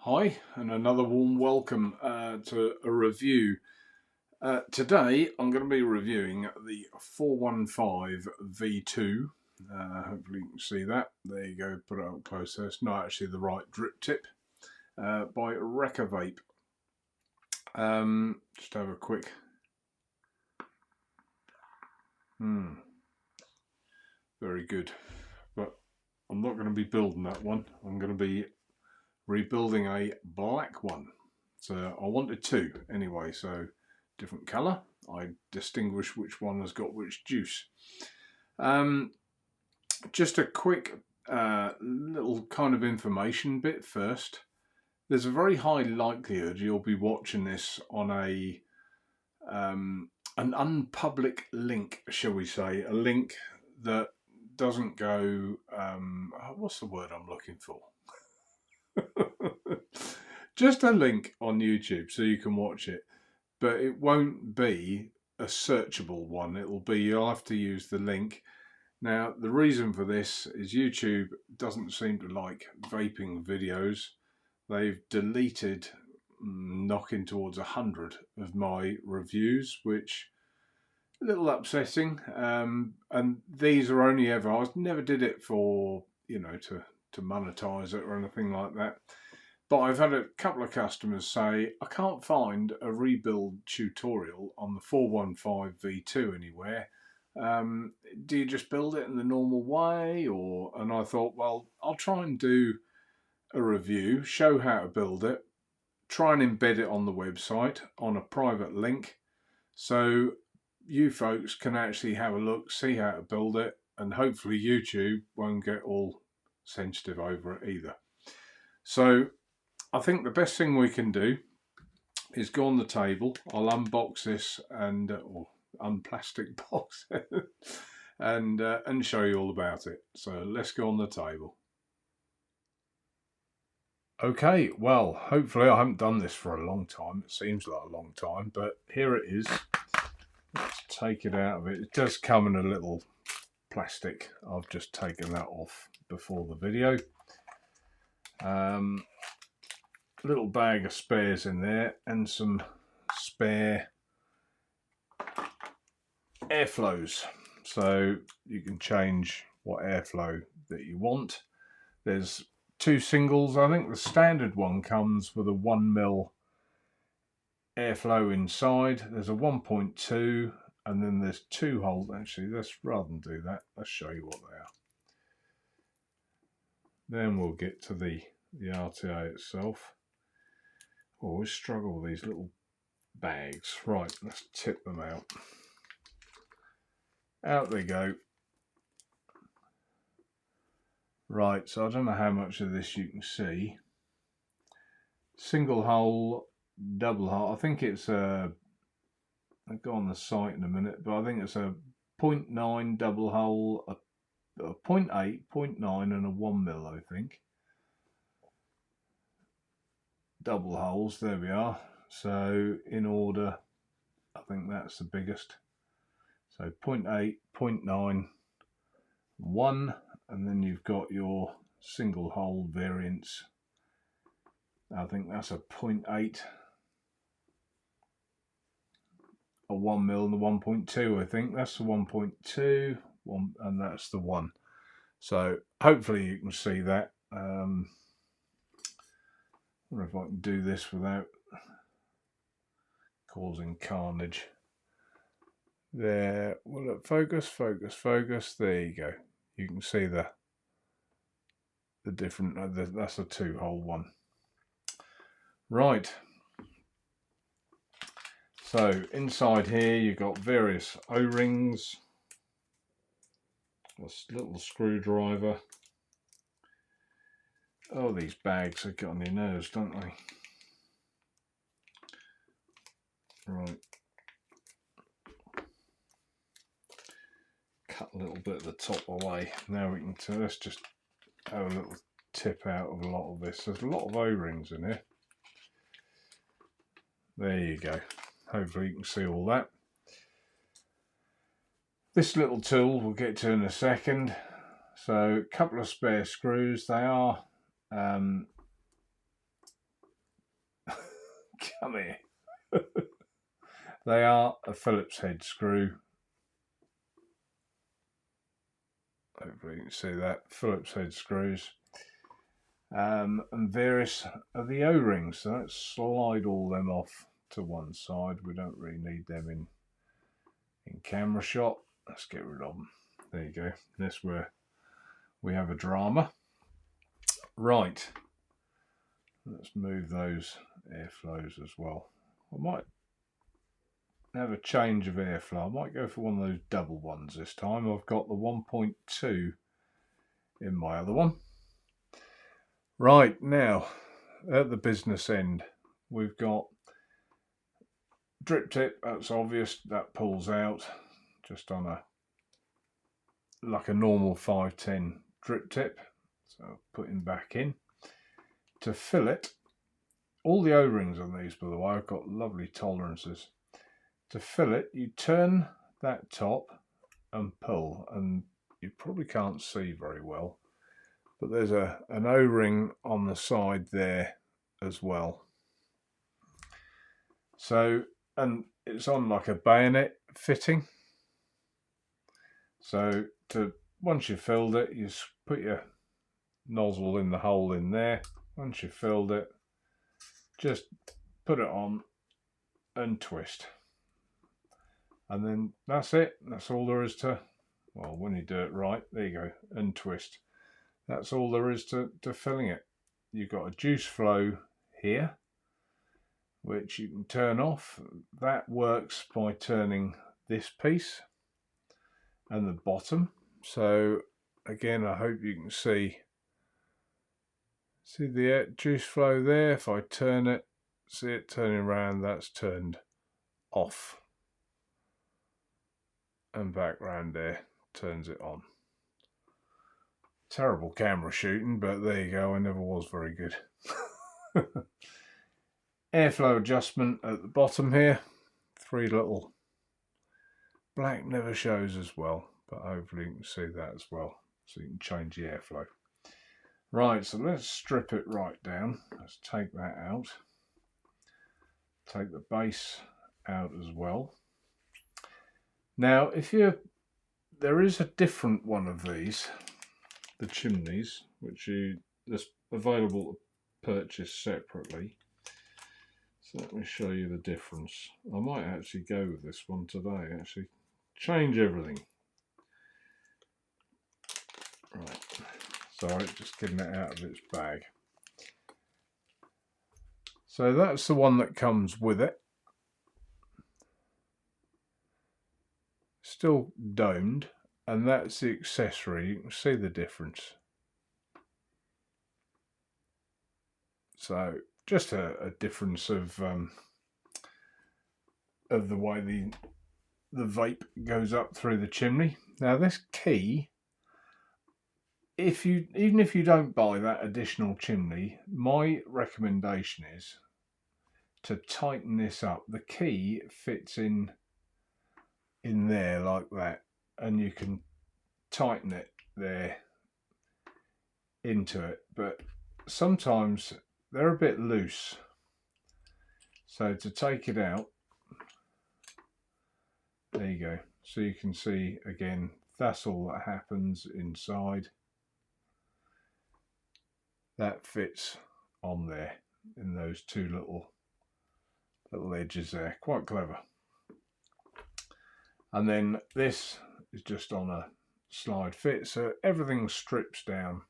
Hi, and another warm welcome to a review. Today I'm going to be reviewing the 415 V2. Hopefully you can see that. There you go, put it up closer. It's not actually the right drip tip by Rekavape. Just have a quick. Very good. But I'm not going to be building that one. I'm going to be rebuilding a black one. So I wanted two anyway, so different colour. I distinguish which one has got which juice. Just a quick little kind of information bit first. There's a very high likelihood you'll be watching this on an unpublic link, shall we say, a link that doesn't go, what's the word I'm looking for? Just a link on YouTube so you can watch it, but it won't be a searchable one. It'll be, you'll have to use the link. Now, the reason for this is YouTube doesn't seem to like vaping videos. They've deleted knocking towards 100 of my reviews, which a little upsetting. And these are only ever, I never did it for, to monetize it or anything like that. But I've had a couple of customers say, I can't find a rebuild tutorial on the 415 V2 anywhere. Do you just build it in the normal way? And I thought, well, I'll try and do a review, show how to build it, try and embed it on the website on a private link, so you folks can actually have a look, see how to build it, and hopefully YouTube won't get all sensitive over it either. So I think the best thing we can do is go on the table. I'll unbox this and or unplastic box and show you all about it. So let's go on the table. Okay, well, hopefully I haven't done this for a long time. It seems like a long time, but here it is. Let's take it out of it. It does come in a little plastic. I've just taken that off before the video. Little bag of spares in there and some spare airflows, so you can change what airflow that you want. There's two singles. I think the standard one comes with a 1mm airflow inside. There's a 1.2 and then there's two holes. Actually, let's rather than do that, let's show you what they are. Then we'll get to the RTA itself. Always struggle with these little bags. Right, let's tip them out. Out they go. Right, so I don't know how much of this you can see. Single hole, double hole. I think it's a, I'll go on the site in a minute, but I think it's a 0.9 double hole, a 0.8, 0.9 and a 1mm, I think. Double holes, there we are. So in order, I think that's the biggest. So 0.8, 0.9, 1, and then you've got your single hole variants. I think that's a 0.8, a 1mm and the 1.2, I think. That's the 1.2, and that's the 1. So hopefully you can see that. I wonder if I can do this without causing carnage. There, will it focus, focus, focus? There you go. You can see the different, that's a 2-hole one. Right. So inside here you've got various O-rings, a little screwdriver. Oh, these bags have got on your nerves, don't they? Right. Cut a little bit of the top away. Now we can, let's just have a little tip out of a lot of this. There's a lot of O-rings in here. There you go. Hopefully you can see all that. This little tool we'll get to in a second. So a couple of spare screws. They are Come here. They are a Phillips head screw. Hopefully you can see that. Phillips head screws. And various of the O-rings. So let's slide all them off to one side. We don't really need them in camera shot. Let's get rid of them. There you go. That's where we have a drama. Right. Let's move those airflows as well. I might have a change of airflow. I might go for one of those double ones this time. I've got the 1.2 in my other one. Right, now at the business end, we've got drip tip. That's obvious, that pulls out just on like a normal 510 drip tip. So I'll put him back in. To fill it, all the O-rings on these, by the way, I've got lovely tolerances. To fill it, you turn that top and pull, and you probably can't see very well, but there's an O-ring on the side there as well. So, and it's on like a bayonet fitting. So once you've filled it, you put your nozzle in the hole in there. Once you've filled it, just put it on and twist. And then that's it. That's all there is to, well, when you do it right, there you go, and twist. That's all there is to filling it. You've got a juice flow here, which you can turn off. That works by turning this piece and the bottom. So again, I hope you can see the juice flow there. If I turn it, see it turning around, that's turned off. And back round there, turns it on. Terrible camera shooting, but there you go, I never was very good. Airflow adjustment at the bottom here. 3 little, black never shows as well, but hopefully you can see that as well. So you can change the airflow. Right, so let's strip it right down. Let's take that out. Take the base out as well. Now, there is a different one of these, the chimneys, which that's available to purchase separately. So let me show you the difference. I might actually go with this one today, actually change everything. Right, sorry, just getting it out of its bag. So that's the one that comes with it. Still domed, and that's the accessory. You can see the difference. So just a difference of the way the vape goes up through the chimney. Now this key, even if you don't buy that additional chimney, my recommendation is to tighten this up. The key fits in there like that, and you can tighten it there into it, but sometimes they're a bit loose. So to take it out, there you go. So you can see again, that's all that happens inside. That fits on there in those 2 little edges there. Quite clever. And then this is just on a slide fit, so everything strips down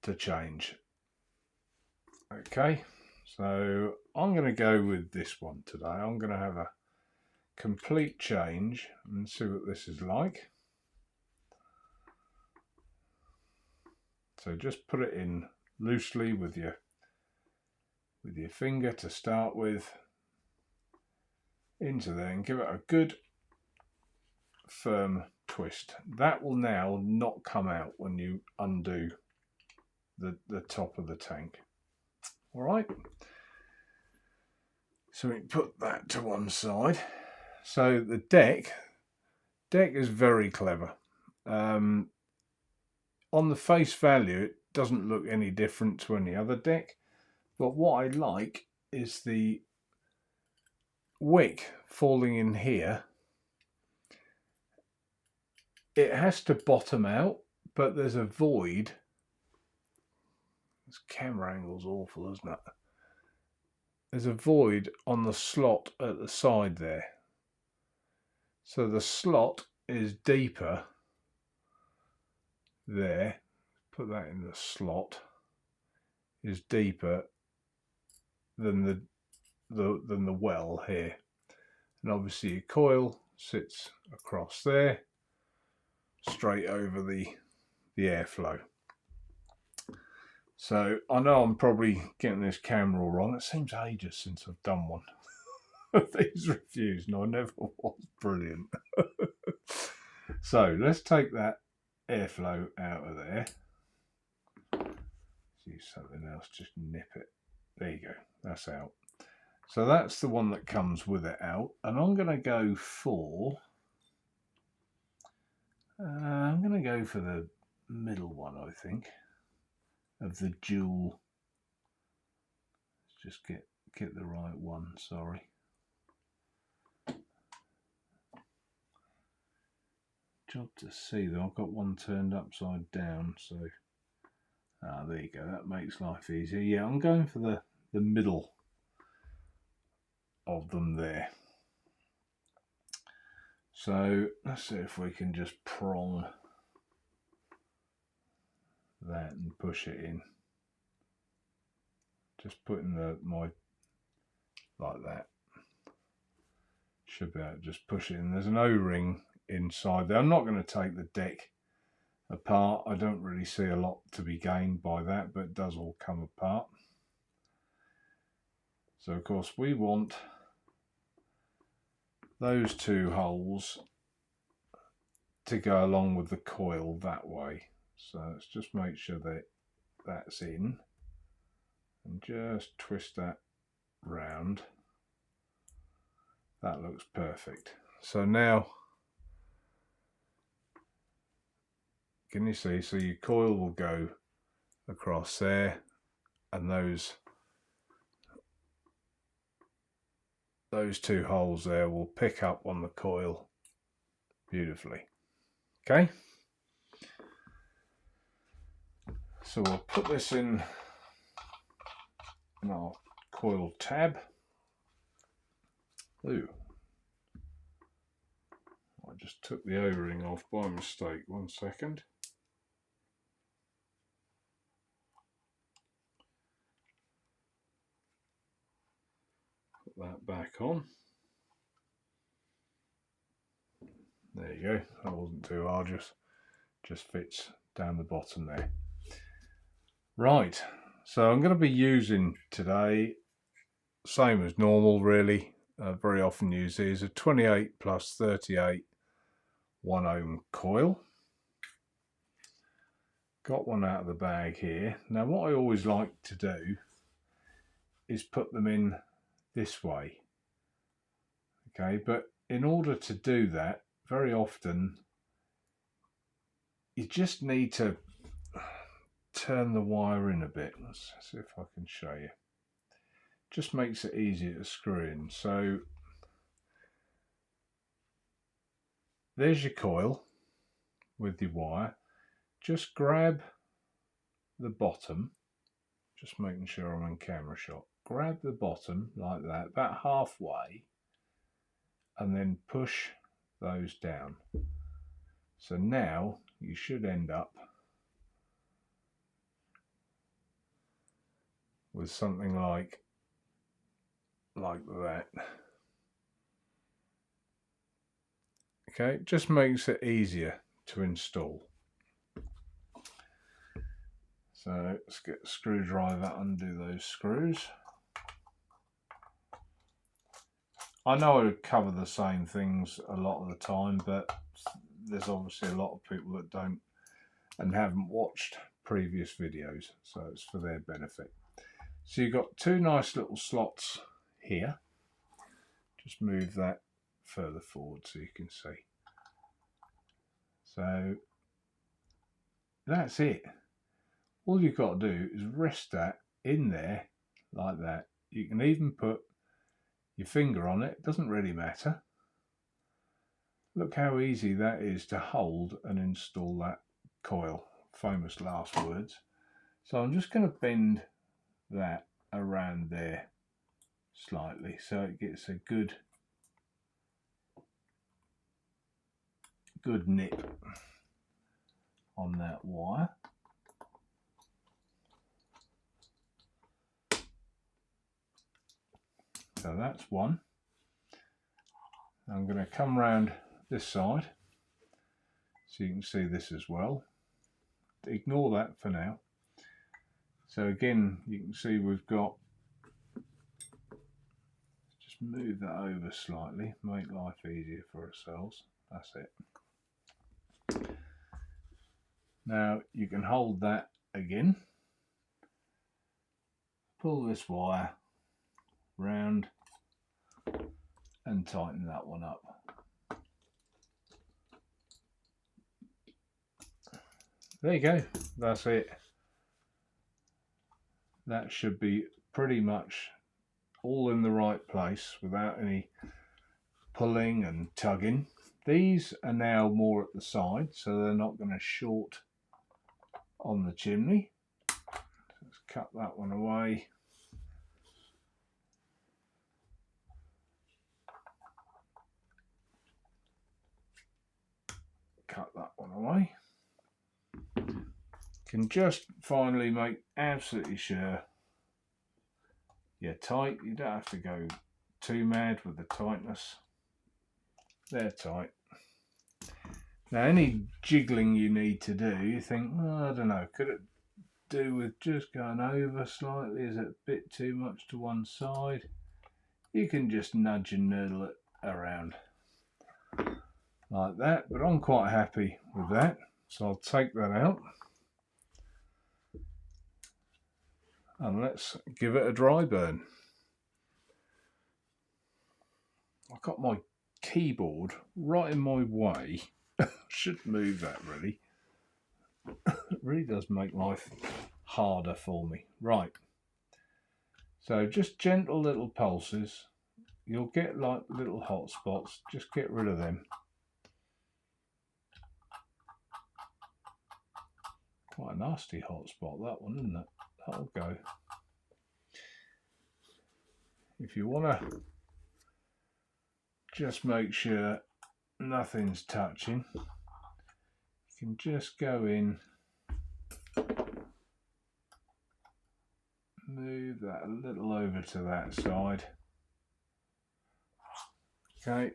to change. Okay, so I'm going to go with this one today. I'm going to have a complete change and see what this is like. So just put it in loosely with your finger to start with, into there, and give it a good firm twist. That will now not come out when you undo the top of the tank. All right, so we put that to one side. So the deck is very clever. On the face value, it doesn't look any different to any other deck, but what I like is the wick falling in here. It has to bottom out, but there's a void. This camera angle's awful, isn't it? There's a void on the slot at the side there. So the slot is deeper there. Put that in the slot. Is deeper than the well here. And obviously your coil sits across there, straight over the airflow. So I know I'm probably getting this camera all wrong. It seems ages since I've done one of these reviews, and I never was brilliant. So let's take that airflow out of there. Use something else, just nip it. There you go, that's out. So that's the one that comes with it out, and I'm going to go for the middle one, I think, of the dual. Let's just get the right one. Sorry. Job to see though. I've got one turned upside down, so there you go. That makes life easier. Yeah, I'm going for the middle of them there. So let's see if we can just prong that and push it in. Just putting my like that. Should be able to just push it in. There's an O-ring inside there. I'm not going to take the deck apart. I don't really see a lot to be gained by that, but it does all come apart. So of course we want those two holes to go along with the coil that way. So let's just make sure that that's in and just twist that round. That looks perfect. So now, can you see? So your coil will go across there, and those two holes there will pick up on the coil beautifully. Okay, so we'll put this in our coil tab. Ooh, I just took the O-ring off by mistake. 1 second. Put that back on. There you go. That wasn't too arduous. Just fits down the bottom there. Right. So I'm going to be using today, same as normal really. Very often use these, a 28 plus 38 1 ohm coil. Got one out of the bag here. Now what I always like to do is put them in this way. Okay, but in order to do that, very often you just need to turn the wire in a bit. Let's see if I can show you. Just makes it easier to screw in. So there's your coil with your wire. Just grab the bottom, just making sure I'm in camera shot. Grab the bottom like that, about halfway, and then push those down. So now you should end up with something like that. Okay, just makes it easier to install. So let's get a screwdriver, undo those screws. I know I cover the same things a lot of the time, but there's obviously a lot of people that don't and haven't watched previous videos, so it's for their benefit. So you've got two nice little slots here. Just move that further forward so you can see. So that's it. All you've got to do is rest that in there like that, You can even put your finger on it, it doesn't really matter. Look how easy that is to hold and install that coil. Famous last words. So I'm just going to bend that around there slightly so it gets a good nip on that wire. So that's one. I'm going to come round this side so you can see this as well. Ignore that for now. So again, you can see we've got, just move that over slightly, make life easier for ourselves. That's it. Now you can hold that again, pull this wire round and tighten that one up. There you go, that's it. That should be pretty much all in the right place without any pulling and tugging. These are now more at the side, so they're not going to short on the chimney. Let's cut that one away. Cut that one away. Can just finally make absolutely sure you're tight. You don't have to go too mad with the tightness. They're tight. Now any jiggling you need to do, you think, well, I don't know, could it do with just going over slightly? Is it a bit too much to one side? You can just nudge and noodle it around like that, but I'm quite happy with that, so I'll take that out and let's give it a dry burn. I've got my keyboard right in my way. Should move that really. It really does make life harder for me. Right, so just gentle little pulses. You'll get like little hot spots, just get rid of them. Quite a nasty hot spot that one, isn't it? That'll go. If you want to just make sure nothing's touching, you can just go in, move that a little over to that side. Okay,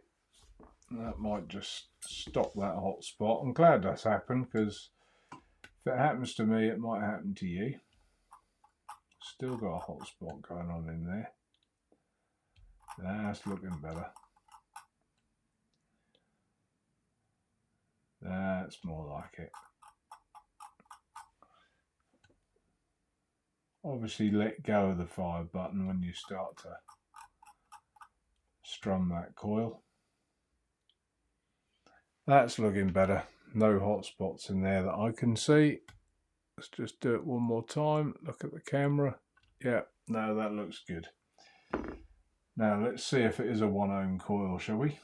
that might just stop that hot spot. I'm glad that's happened, because if it happens to me, it might happen to you. Still got a hot spot going on in there. That's looking better. That's more like it. Obviously let go of the fire button when you start to strum that coil. That's looking better. No hot spots in there that I can see. Let's just do it one more time. Look at the camera. Yeah, no, that looks good. Now let's see if it is a 1 ohm coil, shall we?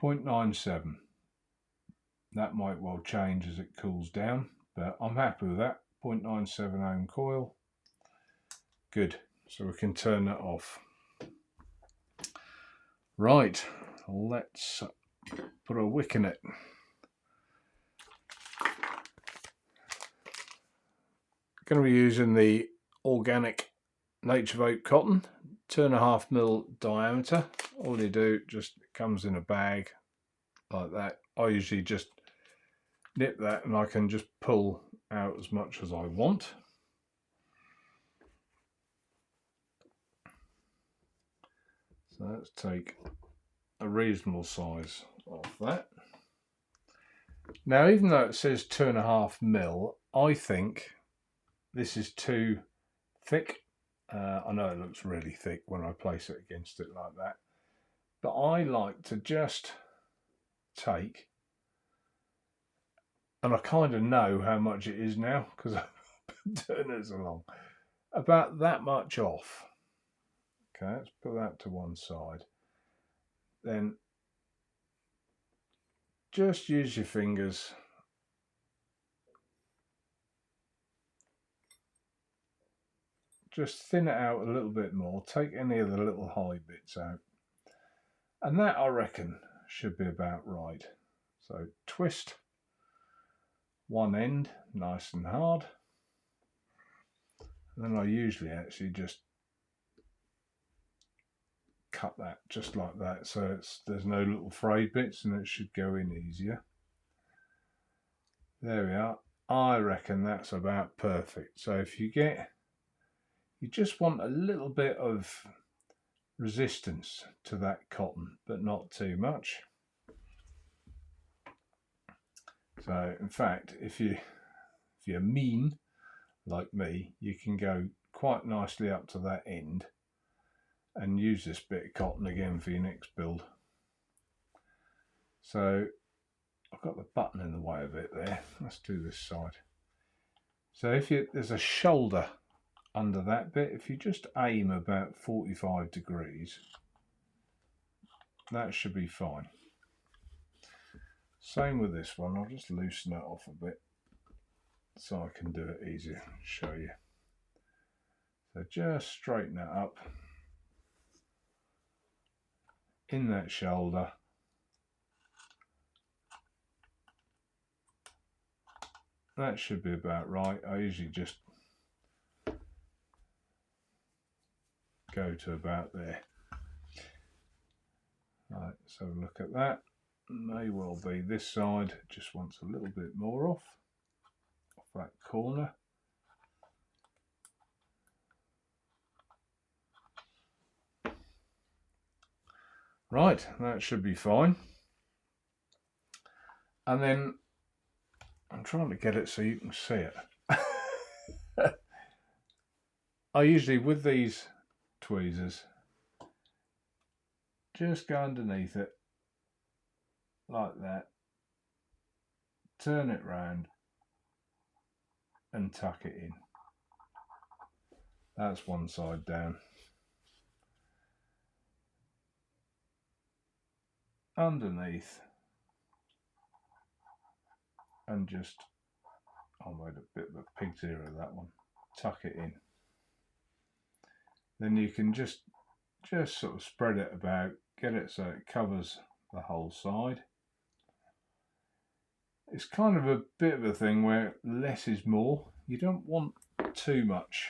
0.97. That might well change as it cools down, but I'm happy with that. 0.97 ohm coil. Good, so we can turn that off. Right, let's put a wick in it. Going to be using the organic Rekavape cotton, 2.5mm diameter. All you do, just it comes in a bag like that. I usually just nip that and I can just pull out as much as I want. So let's take a reasonable size of that. Now, even though it says 2.5mm, I think this is too thick. I know it looks really thick when I place it against it like that, but I like to just take, and I kind of know how much it is now because I've been doing this along. about that much off. Okay, let's put that to one side. Then just use your fingers just thin it out a little bit more, take any of the little high bits out, and that I reckon should be about right. So twist one end nice and hard, and then I usually actually just cut that just like that, so there's no little frayed bits and it should go in easier. There we are. I reckon that's about perfect. So if you just want a little bit of resistance to that cotton, but not too much. So in fact, if you're mean like me, you can go quite nicely up to that end and use this bit of cotton again for your next build. So I've got the button in the way a bit there. Let's do this side. So if there's a shoulder under that bit, if you just aim about 45 degrees, that should be fine. Same with this one. I'll just loosen it off a bit so I can do it easier, show you. So just straighten that up in that shoulder. That should be about right. I usually just go to about there. Right, so look at that. May well be this side just wants a little bit more off that corner. Right, that should be fine. And then I'm trying to get it so you can see it. I usually, with these tweezers, just go underneath it like that, turn it round and tuck it in. That's one side down. Underneath, and just, I made a bit of a pig's ear of that one, tuck it in. Then you can just sort of spread it about, get it so it covers the whole side. It's kind of a bit of a thing where less is more. You don't want too much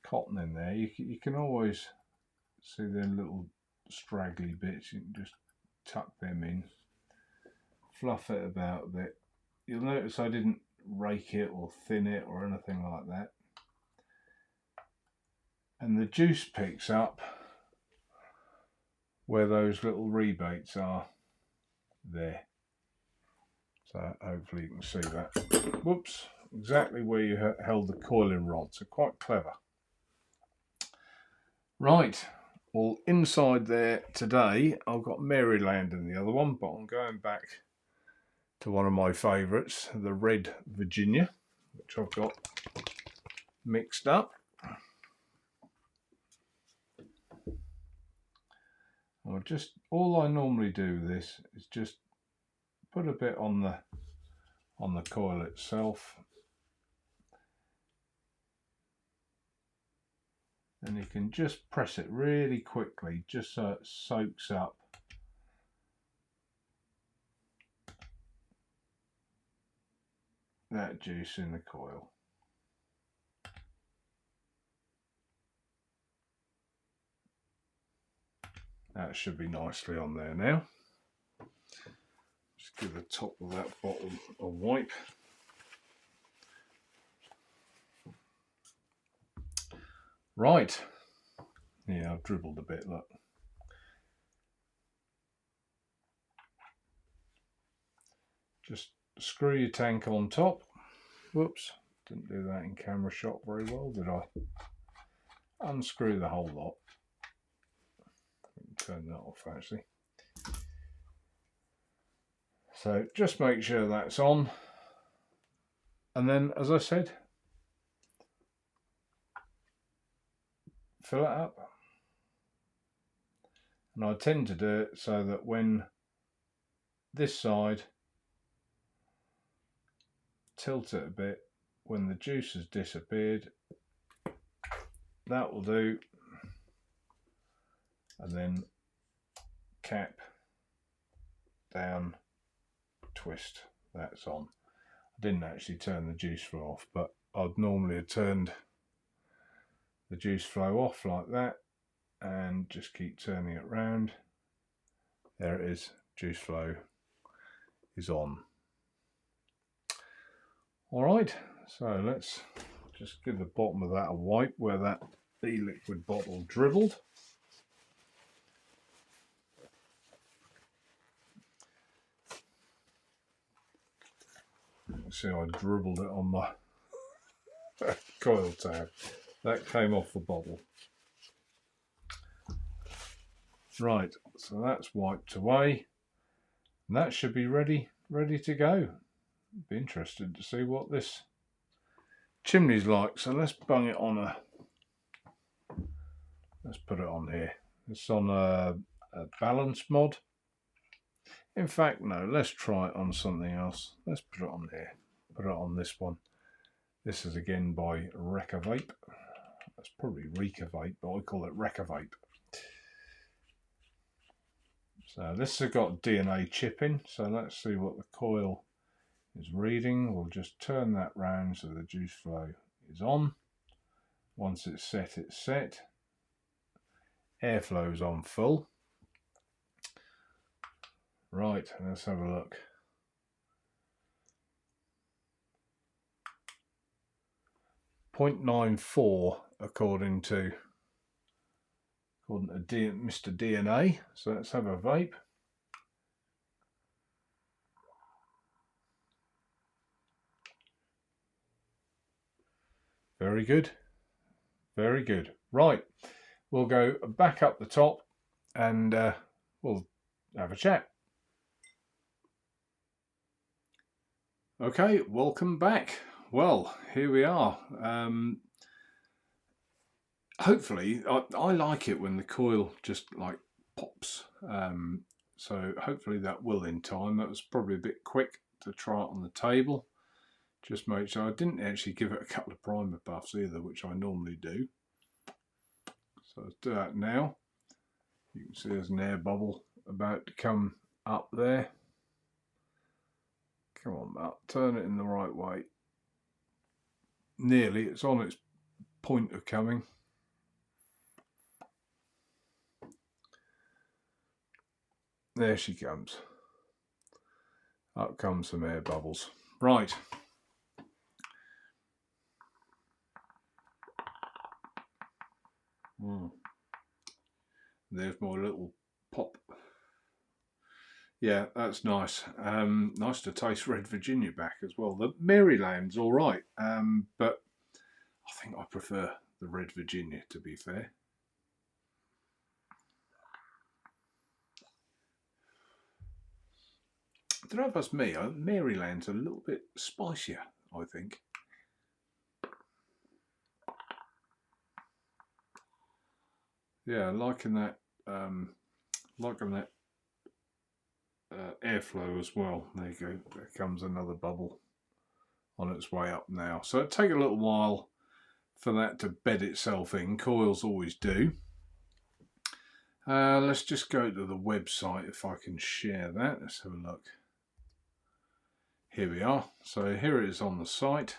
cotton in there. You can always see the little straggly bits. You can just tuck them in, fluff it about a bit. You'll notice I didn't rake it or thin it or anything like that. And the juice picks up where those little rebates are there. So hopefully you can see that. Whoops, exactly where you held the coiling rod, so quite clever. Right, well inside there today I've got Maryland in the other one, but I'm going back to one of my favourites, the Red Virginia, which I've got mixed up. All I normally do with this is just put a bit on the coil itself, and you can just press it really quickly just so it soaks up that juice in the coil. That should be nicely on there now. Just give the top of that bottle a wipe. Right, yeah, I've dribbled a bit, look. Just screw your tank on top. Whoops, didn't do that in camera shot very well, did I? Unscrew the whole lot. Turn that off actually. So just make sure that's on. And then, as I said, fill it up. And I tend to do it so that when this side, tilt it a bit, when the juice has disappeared, that will do. And then cap, down, twist, that's on. I didn't actually turn the juice flow off, but I'd normally have turned the juice flow off like that and just keep turning it round. There it is, juice flow is on. Alright, so let's just give the bottom of that a wipe where that e-liquid bottle dribbled. See, I dribbled it on my coil tab. That came off the bottle. Right, so that's wiped away. And that should be ready to go. Be interested to see what this chimney's like. So let's bung it on let's put it on here. It's on a balance mod. In fact, no, let's try it on something else. Let's put it on here. Put it on this one. This is again by Rekavape. That's probably Rekavape, but I call it Rekavape. So this has got DNA chip in, so let's see what the coil is reading. We'll just turn that round so the juice flow is on. Once it's set, it's set. Airflow is on full. Right, let's have a look. .94 according to Mr. DNA. So let's have a vape. Very good. Very good. Right, we'll go back up the top and we'll have a chat. Okay, welcome back. Well, here we are. Hopefully, I like it when the coil just like pops. So hopefully that will in time. That was probably a bit quick to try it on the table. Just make sure I didn't actually give it a couple of primer buffs either, which I normally do. So let's do that now. You can see there's an air bubble about to come up there. Come on, Matt, turn it in the right way. Nearly, it's on its point of coming. There she comes. Up comes some air bubbles. Right. There's my little pop. Yeah, that's nice. Nice to taste Red Virginia back as well. The Maryland's all right, but I think I prefer the Red Virginia, to be fair. I don't know if that's me. Maryland's a little bit spicier, I think. Yeah, liking that airflow as well. There you go. There comes another bubble on its way up now. So it'll take a little while for that to bed itself in. Coils always do. Let's just go to the website if I can share that. Let's have a look. Here we are. So here it is on the site.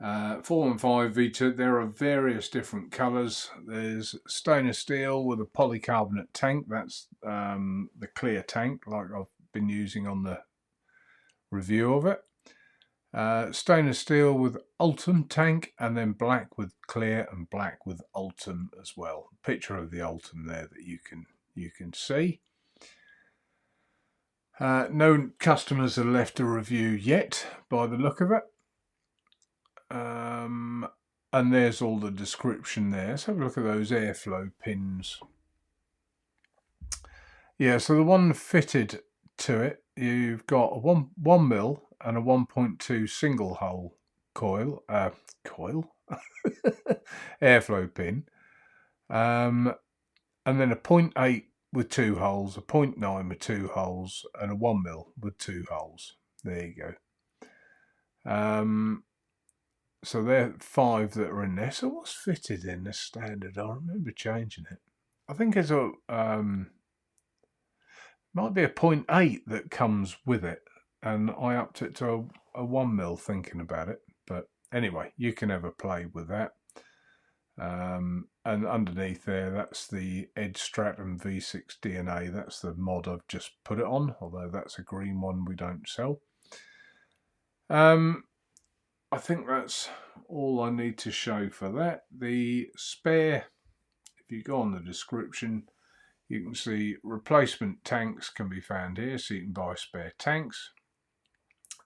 415 V2. There are various different colours. There's stainless steel with a polycarbonate tank. That's the clear tank, like I've been using on the review of it. Stainless steel with Ultim tank, and then black with clear and black with Ultim as well. Picture of the Ultim there that you can see. No customers have left a review yet, by the look of it. And there's all the description there. Let's have a look at those airflow pins. Yeah, so the one fitted to it, you've got a 1 mil and a 1.2 single hole airflow pin, and then a 0.8 with 2 holes, a 0.9 with 2 holes, and a 1mm with 2 holes. There you go. So they're 5 that are in there. So what's fitted in the standard? I remember changing it. I think it's a might be a 0.8 that comes with it, and I upped it to a 1mm thinking about it. But anyway, you can have a play with that. And underneath there, that's the Edge Stratum V6 DNA. That's the mod I've just put it on, although that's a green one we don't sell. I think that's all I need to show for that. The spare, if you go on the description, you can see replacement tanks can be found here, so you can buy spare tanks.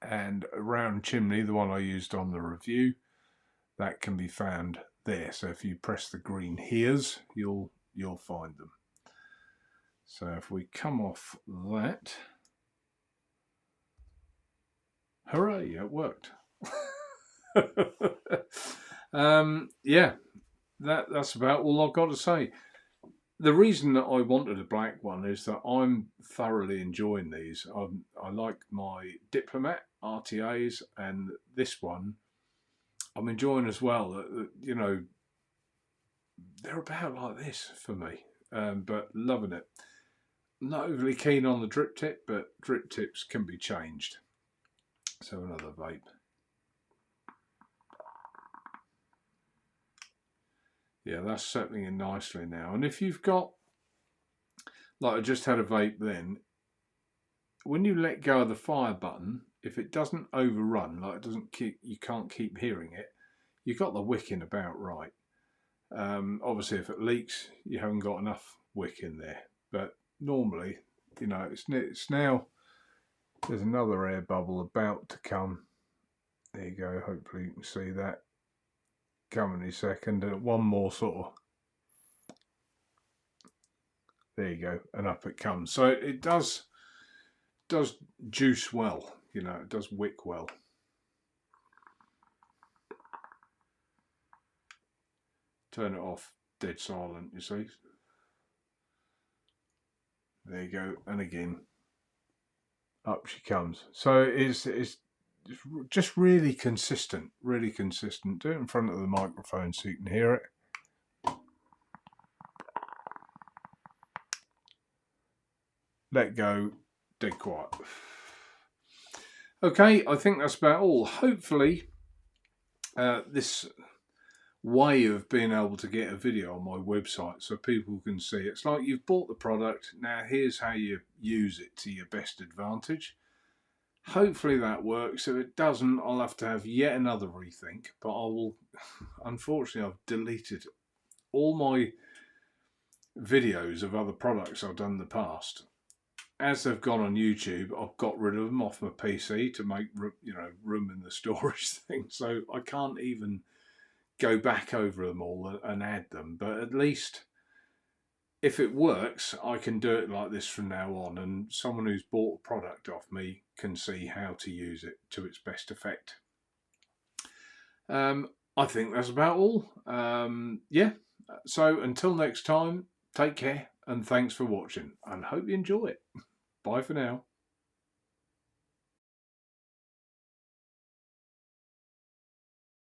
And a round chimney, the one I used on the review, that can be found there. So if you press the green here's, you'll find them. So if we come off that, hooray, it worked. Yeah, that's about all I've got to say. The reason that I wanted a black one is that I'm thoroughly enjoying these. I like my Diplomat RTAs, and this one I'm enjoying as well. You know, they're about like this for me, but loving it. Not overly keen on the drip tip, but drip tips can be changed. So another vape. Yeah, that's settling in nicely now. And if you've got, like I just had a vape then, when you let go of the fire button, if it doesn't overrun, like it doesn't keep, you can't keep hearing it, you've got the wicking about right. Obviously, if it leaks, you haven't got enough wick in there. But normally, you know, it's now, there's another air bubble about to come. There you go. Hopefully you can see that come in a second. And one more sort of, there you go, and up it comes. So it does juice well, you know, it does wick well. Turn it off, dead silent, you see. There you go, and again, up she comes. So it's just really consistent, really consistent. Do it in front of the microphone so you can hear it. Let go, dead quiet. Okay, I think that's about all. Hopefully, this way of being able to get a video on my website so people can see. It's like you've bought the product, now here's how you use it to your best advantage. Hopefully that works. If it doesn't, I'll have to have yet another rethink, but I will, unfortunately I've deleted all my videos of other products I've done in the past. As they've gone on YouTube, I've got rid of them off my PC to make, you know, room in the storage thing, so I can't even go back over them all and add them. But at least if it works, I can do it like this from now on, and someone who's bought a product off me can see how to use it to its best effect. I think that's about all. Yeah, so until next time, take care and thanks for watching, and hope you enjoy it. Bye for now.